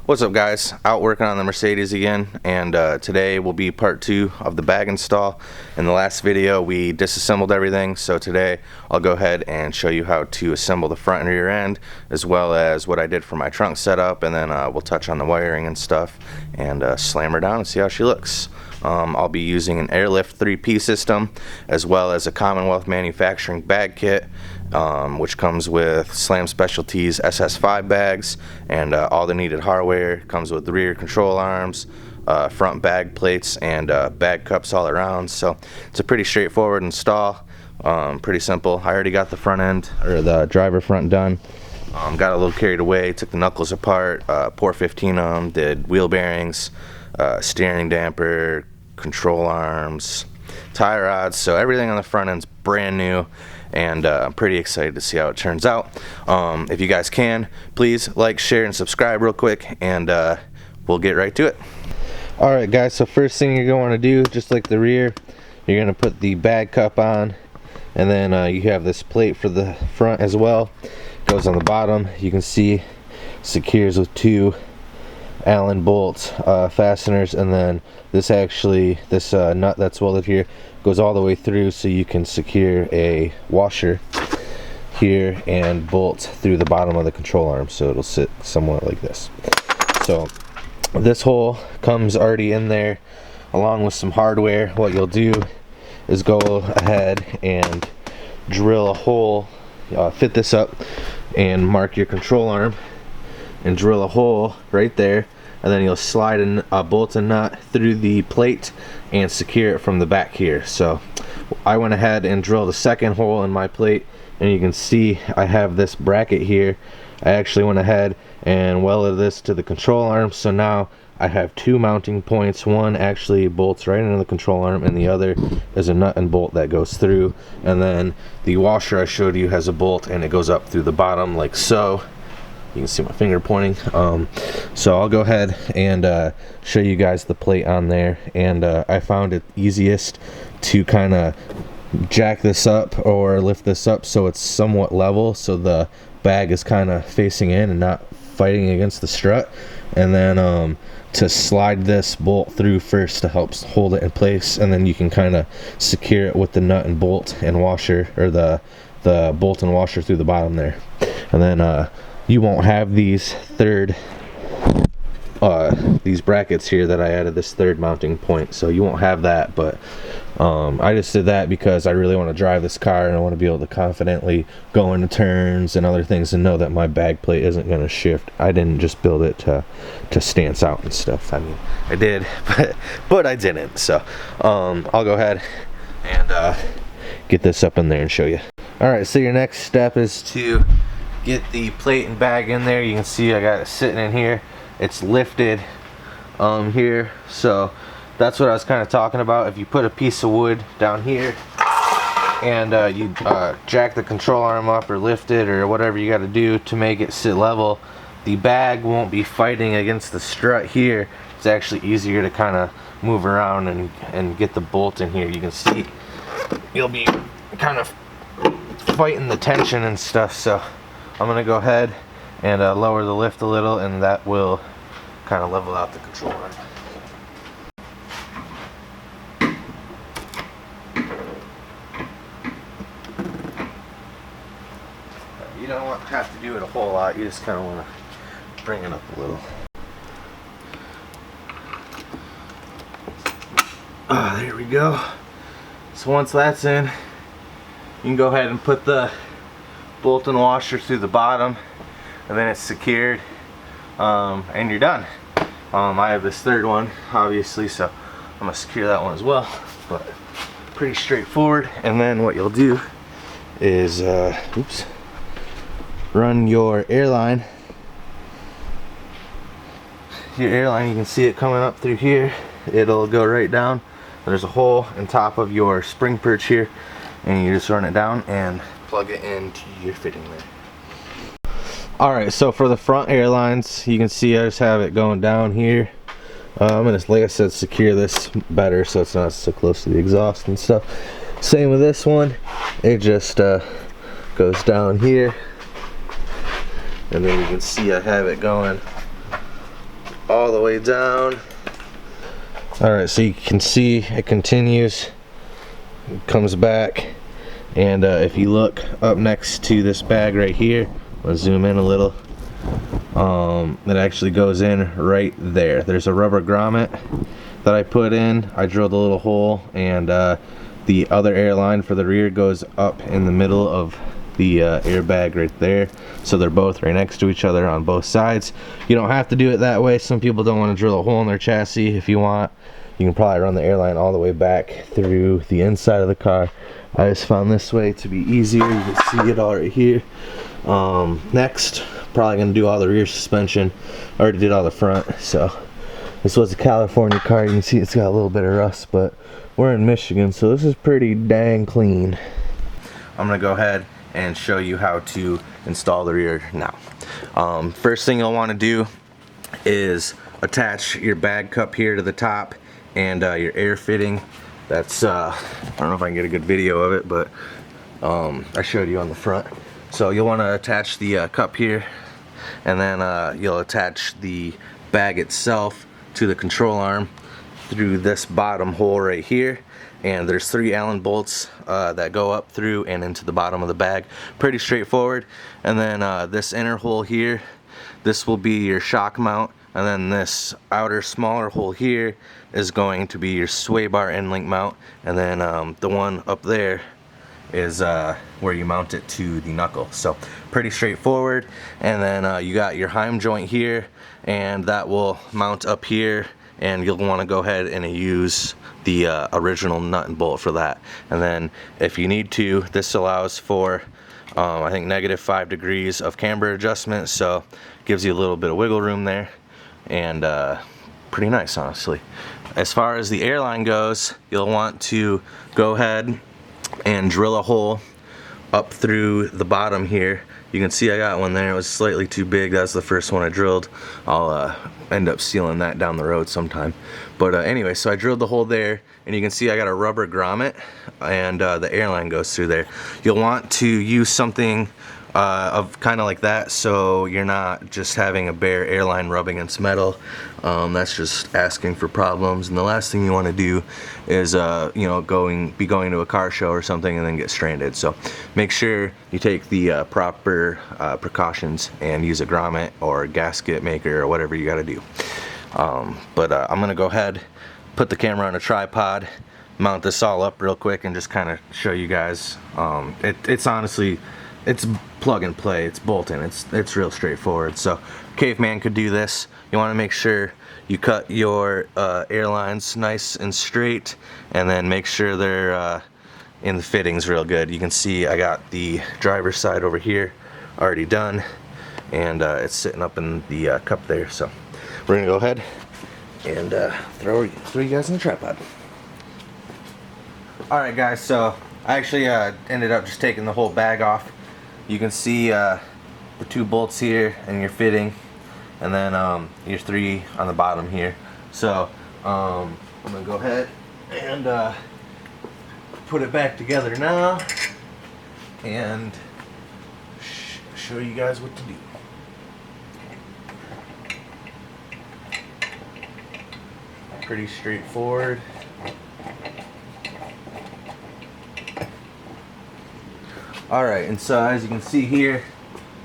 What's up, guys? Out working on the Mercedes again, and today will be part 2 of the bag install. In the last video we disassembled everything, so today I'll go ahead and show you how to assemble the front and rear end, as well as what I did for my trunk setup, and then we'll touch on the wiring and stuff and slam her down and see how she looks. I'll be using an Airlift 3P system, as well as a Commonwealth Manufacturing bag kit, which comes with Slam Specialties SS5 bags and all the needed hardware. Comes with the rear control arms, front bag plates, and bag cups all around. So it's a pretty straightforward install, pretty simple. I already got the front end, or the driver front, done. Got a little carried away, took the knuckles apart, pour 15 of them, did wheel bearings, steering damper, control arms, tie rods. So everything on the front end's brand new, and I'm pretty excited to see how it turns out. If you guys can, please like, share, and subscribe real quick, and we'll get right to it. Alright guys, so first thing you're going to do, just like the rear, you're going to put the bag cup on, and then you have this plate for the front as well. Goes on the bottom. You can see secures with 2 Allen bolt fasteners, and then this nut that's welded here goes all the way through, so you can secure a washer here and bolt through the bottom of the control arm, so it'll sit somewhat like this. So this hole comes already in there along with some hardware. What you'll do is go ahead and drill a hole, fit this up and mark your control arm and drill a hole right there, and then you'll slide a bolt and nut through the plate and secure it from the back here. So I went ahead and drilled a second hole in my plate, and you can see I have this bracket here. I actually went ahead and welded this to the control arm, so now I have 2 mounting points. One actually bolts right into the control arm, and the other is a nut and bolt that goes through, and then the washer I showed you has a bolt and it goes up through the bottom like so. You can see my finger pointing. So I'll go ahead and show you guys the plate on there, and I found it easiest to kind of jack this up or lift this up so it's somewhat level, so the bag is kind of facing in and not fighting against the strut, and then to slide this bolt through first to help hold it in place, and then you can kind of secure it with the nut and bolt and washer, or the bolt and washer through the bottom there. And then you won't have these these brackets here that I added, this third mounting point, so you won't have that, but I just did that because I really want to drive this car, and I want to be able to confidently go into turns and other things and know that my bag plate isn't going to shift. I didn't just build it to stance out and stuff. I mean, I did, but I didn't. So I'll go ahead and get this up in there and show you. Alright, so your next step is to get the plate and bag in there. You can see I got it sitting in here. It's lifted here, so that's what I was kind of talking about. If you put a piece of wood down here and you jack the control arm up or lift it or whatever you got to do to make it sit level, the bag won't be fighting against the strut here. It's actually easier to kind of move around and get the bolt in here. You can see you'll be kind of fighting the tension and stuff, so I'm gonna go ahead and lower the lift a little, and that will kind of level out the control arm. You don't have to do it a whole lot, you just kind of want to bring it up a little. There we go. So once that's in, you can go ahead and put the bolt and washer through the bottom, and then it's secured, and you're done. I have this third one obviously, so I'm gonna secure that one as well, but pretty straightforward. And then what you'll do is run your airline. You can see it coming up through here. It'll go right down. There's a hole in top of your spring perch here, and you just run it down and plug it into your fitting there. Alright, so for the front airlines, you can see I just have it going down here. I'm gonna, like I said, secure this better so it's not so close to the exhaust and stuff. Same with this one. It just goes down here, and then you can see I have it going all the way down. Alright, so you can see it continues, it comes back, and if you look up next to this bag right here, let's zoom in a little, it actually goes in right there. There's a rubber grommet that I put in. I drilled a little hole, and the other airline for the rear goes up in the middle of the airbag right there, so they're both right next to each other on both sides. You don't have to do it that way. Some people don't want to drill a hole in their chassis. If you want, you can probably run the airline all the way back through the inside of the car. I just found this way to be easier. You can see it all right here. Next, probably gonna do all the rear suspension. I already did all the front. So this was a California car. You can see it's got a little bit of rust, but we're in Michigan, so this is pretty dang clean. I'm gonna go ahead and show you how to install the rear now. First thing you'll want to do is attach your bag cup here to the top, and your air fitting. That's I don't know if I can get a good video of it, but I showed you on the front. So you'll want to attach the cup here, and then you'll attach the bag itself to the control arm through this bottom hole right here. And there's 3 Allen bolts that go up through and into the bottom of the bag. Pretty straightforward. And then this inner hole here, this will be your shock mount, and then this outer smaller hole here is going to be your sway bar end link mount, and then the one up there is where you mount it to the knuckle. So pretty straightforward. And then you got your Heim joint here, and that will mount up here, and you'll want to go ahead and use the original nut and bolt for that. And then if you need to, this allows for I think -5 degrees of camber adjustment, so gives you a little bit of wiggle room there, and pretty nice, honestly. As far as the airline goes, you'll want to go ahead and drill a hole up through the bottom here. You can see I got one there. It was slightly too big. That's the first one I drilled. I'll end up sealing that down the road sometime. But anyway, so I drilled the hole there, and you can see I got a rubber grommet, and the airline goes through there. You'll want to use something of kind of like that, so you're not just having a bare airline rubbing against metal. That's just asking for problems. And the last thing you want to do is you know, be going to a car show or something and then get stranded. So make sure you take the proper precautions and use a grommet or a gasket maker or whatever you got to do. But I'm gonna go ahead, put the camera on a tripod, mount this all up real quick, and just kind of show you guys. It's honestly, it's plug and play, it's bolt-in, it's real straightforward. So caveman could do this. You want to make sure you cut your airlines nice and straight, and then make sure they're in the fittings real good. You can see I got the driver's side over here already done, and it's sitting up in the cup there. So we're gonna go ahead and throw you guys in the tripod. Alright guys, so I actually ended up just taking the whole bag off. You can see the 2 bolts here and your fitting, and then your 3 on the bottom here. So I'm gonna go ahead and put it back together now and show you guys what to do. Pretty straightforward. Alright, and so as you can see here,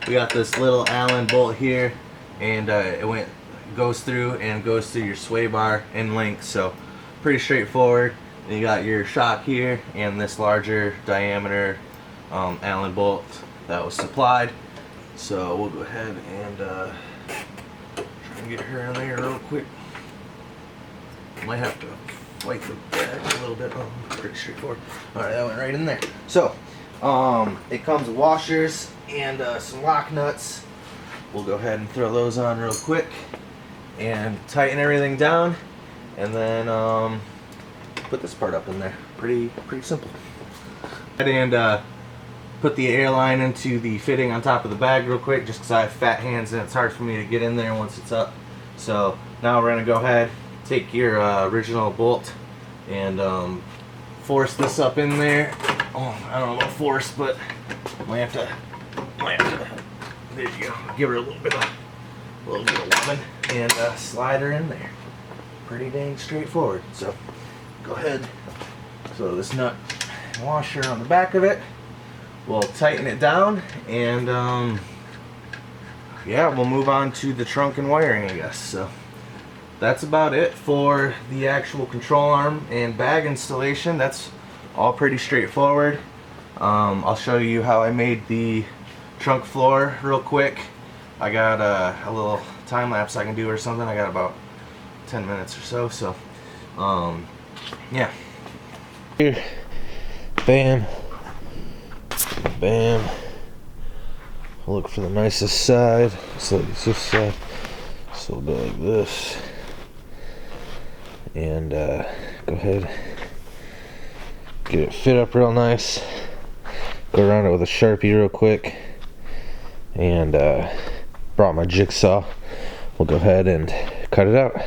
we got this little Allen bolt here, and it goes through your sway bar end link, so pretty straightforward. And you got your shock here and this larger diameter Allen bolt that was supplied. So we'll go ahead and try and get her in there real quick. Might have to wipe the bag a little bit. Oh, pretty straightforward. Alright, that went right in there. So it comes with washers and some lock nuts. We'll go ahead and throw those on real quick and tighten everything down, and then put this part up in there. Pretty simple. And put the airline into the fitting on top of the bag real quick, just because I have fat hands and it's hard for me to get in there once it's up. So now we're gonna go ahead, take your original bolt and force this up in there. Oh, I don't know about force, but might have to, there you go, give her a little We'll get a woman and slide her in there. Pretty dang straightforward. So go ahead. So this nut washer on the back of it, we'll tighten it down, and yeah, we'll move on to the trunk and wiring, I guess. So that's about it for the actual control arm and bag installation. That's all pretty straightforward. I'll show you how I made the trunk floor real quick. I got a little time lapse I can do or something. I got about 10 minutes or so. So yeah. Here, bam, bam. Look for the nicest side. So it's this side. So we'll go like this, and go ahead, get it fit up real nice. Go around it with a Sharpie real quick, and brought my jigsaw. We'll go ahead and cut it out.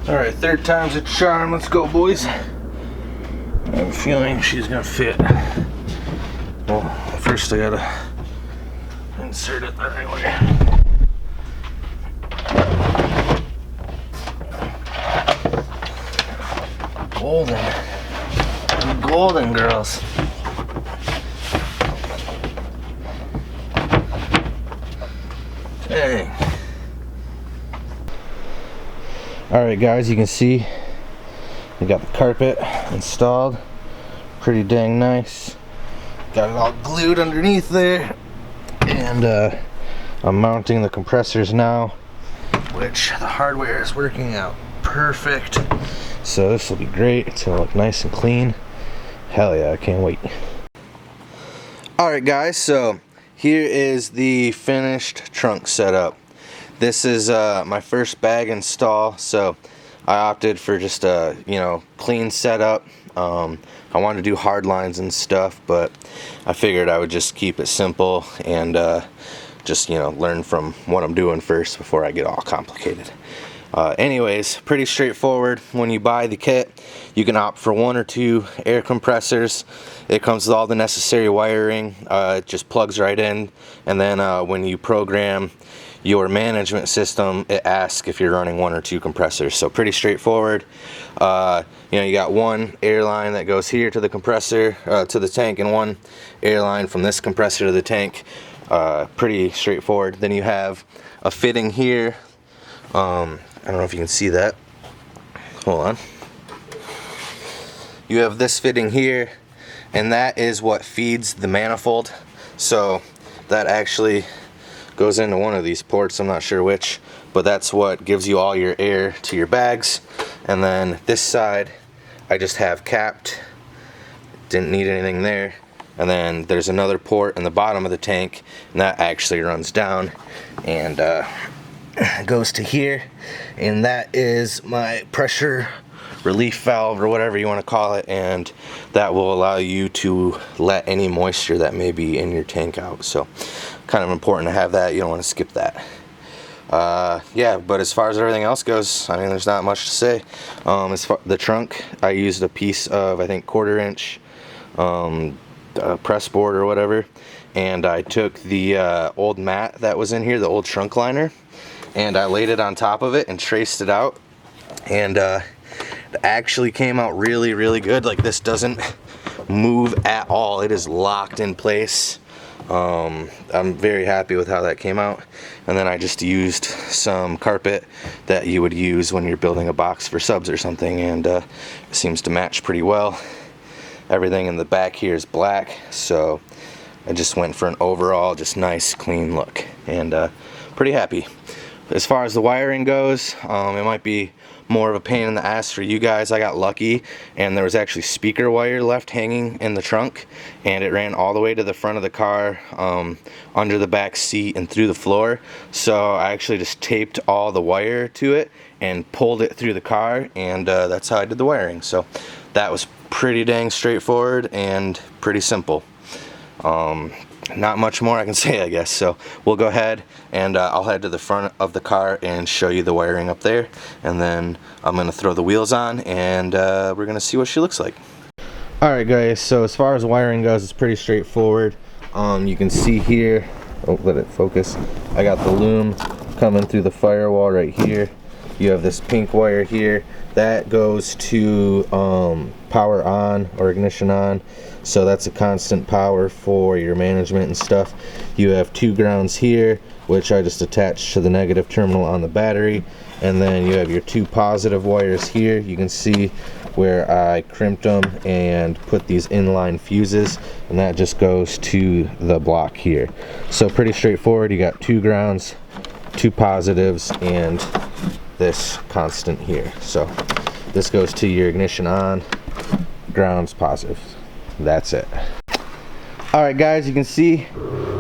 Alright, third time's a charm. Let's go, boys. I have a feeling she's gonna fit. Well, first I gotta insert it the right way. Golden. Golden girls. Dang. Alright guys, you can see we got the carpet installed. Pretty dang nice. Got it all glued underneath there. And I'm mounting the compressors now, which the hardware is working out perfect. So this will be great. It's gonna look nice and clean. Hell yeah, I can't wait. Alright guys, so here is the finished trunk setup. This is my first bag install, so I opted for just a clean setup. I wanted to do hard lines and stuff, but I figured I would just keep it simple and just learn from what I'm doing first before I get all complicated. Anyways, pretty straightforward. When you buy the kit, you can opt for 1 or 2 air compressors. It comes with all the necessary wiring. It just plugs right in, and then when you program your management system, it asks if you're running 1 or 2 compressors. So pretty straightforward. You got one airline that goes here to the compressor, to the tank, and one airline from this compressor to the tank. Pretty straightforward. Then you have a fitting here. I don't know if you can see that. Hold on. You have this fitting here, and that is what feeds the manifold. So that actually goes into one of these ports, I'm not sure which, but that's what gives you all your air to your bags. And then this side I just have capped, didn't need anything there. And then there's another port in the bottom of the tank, and that actually runs down and goes to here, and that is my pressure relief valve, or whatever you want to call it, and that will allow you to let any moisture that may be in your tank out. So kind of important to have that. You don't want to skip that. Yeah, but as far as everything else goes, I mean, there's not much to say. As far the trunk, I used a piece of, I think, 1/4 inch press board or whatever, and I took the old mat that was in here, the old trunk liner, and I laid it on top of it and traced it out, and it actually came out really, really good. Like, this doesn't move at all. It is locked in place. I'm very happy with how that came out. And then I just used some carpet that you would use when you're building a box for subs or something, and it seems to match pretty well. Everything in the back here is black, so I just went for an overall just nice clean look, and pretty happy. as far as the wiring goes, it might be more of a pain in the ass for you guys. I got lucky and there was actually speaker wire left hanging in the trunk, and it ran all the way to the front of the car, under the back seat and through the floor. So I actually just taped all the wire to it and pulled it through the car, and that's how I did the wiring. So that was pretty dang straightforward and pretty simple. Not much more I can say, I guess. So we'll go ahead and I'll head to the front of the car and show you the wiring up there, and then I'm gonna throw the wheels on and we're gonna see what she looks like. Alright guys, so as far as wiring goes, it's pretty straightforward. You can see here, oh, let it focus, I got the loom coming through the firewall right here. You have this pink wire here that goes to power on or ignition on, so that's a constant power for your management and stuff. You have 2 grounds here, which I just attached to the negative terminal on the battery, and then you have your 2 positive wires here. You can see where I crimped them and put these inline fuses, and that just goes to the block here. So pretty straightforward. You got 2 grounds, 2 positives, and this constant here. So this goes to your ignition on, grounds, positive. That's it. Alright guys, you can see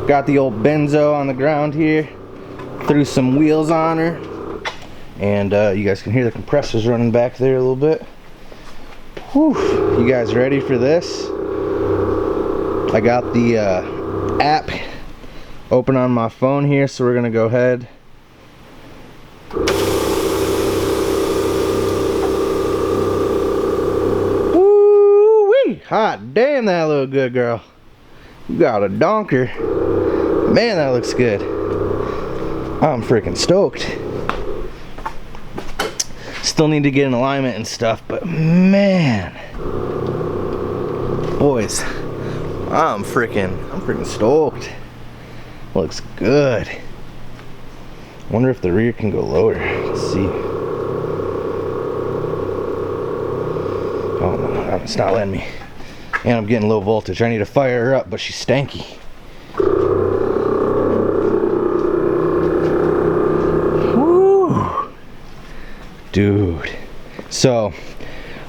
got the old benzo on the ground here, threw some wheels on her, and you guys can hear the compressors running back there a little bit. Whew. You guys ready for this? I got the app open on my phone here, so we're gonna go ahead. Hot damn, that look good, girl. You got a donker. Man, that looks good. I'm freaking stoked. Still need to get in alignment and stuff, but man, boys, I'm freaking stoked. Looks good. Wonder if the rear can go lower. Let's see. Oh no, it's not letting me. And I'm getting low voltage. I need to fire her up, but she's stanky. Woo. Dude. So,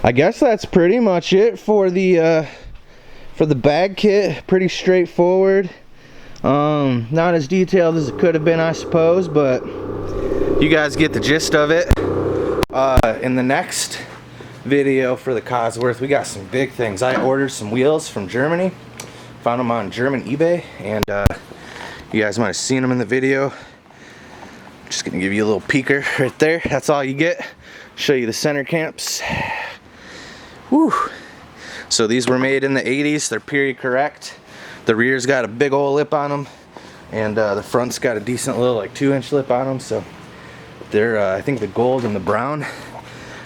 I guess that's pretty much it for the bag kit. Pretty straightforward. Not as detailed as it could have been, I suppose, but you guys get the gist of it. In the next video for the Cosworth, we got some big things. I ordered some wheels from Germany, found them on German eBay, and you guys might have seen them in the video. Just gonna give you a little peeker right there. That's all you get. Show you the center camps. Woo. So these were made in the 80s. They're period correct. The rear's got a big old lip on them, and the front's got a decent little like 2-inch lip on them. So they're I think the gold and the brown,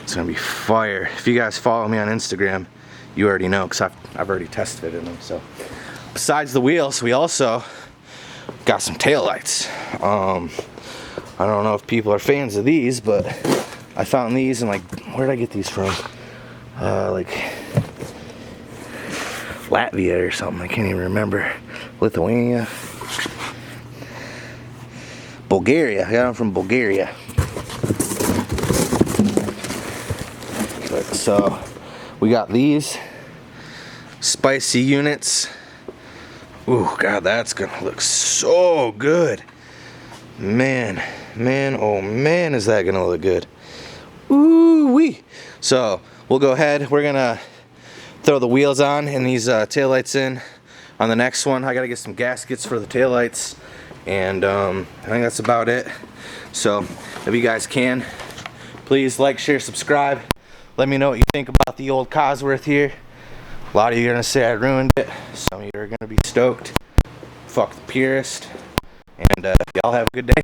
it's gonna be fire. If you guys follow me on Instagram, you already know, because I've already test fitted them. So besides the wheels, we also got some taillights. I don't know if people are fans of these, but I found these, and like, where did I get these from? Like Latvia or something. I can't even remember. Lithuania, Bulgaria. I got them from Bulgaria. So we got these spicy units. Ooh, God, that's gonna look so good. Man, oh man, is that gonna look good. Ooh wee. So we'll go ahead, we're gonna throw the wheels on and these taillights in on the next one. I gotta get some gaskets for the taillights, and I think that's about it. So if you guys can, please like, share, subscribe. Let me know what you think about the old Cosworth here. A lot of you are gonna say I ruined it. Some of you are gonna be stoked. Fuck the purist. And y'all have a good day.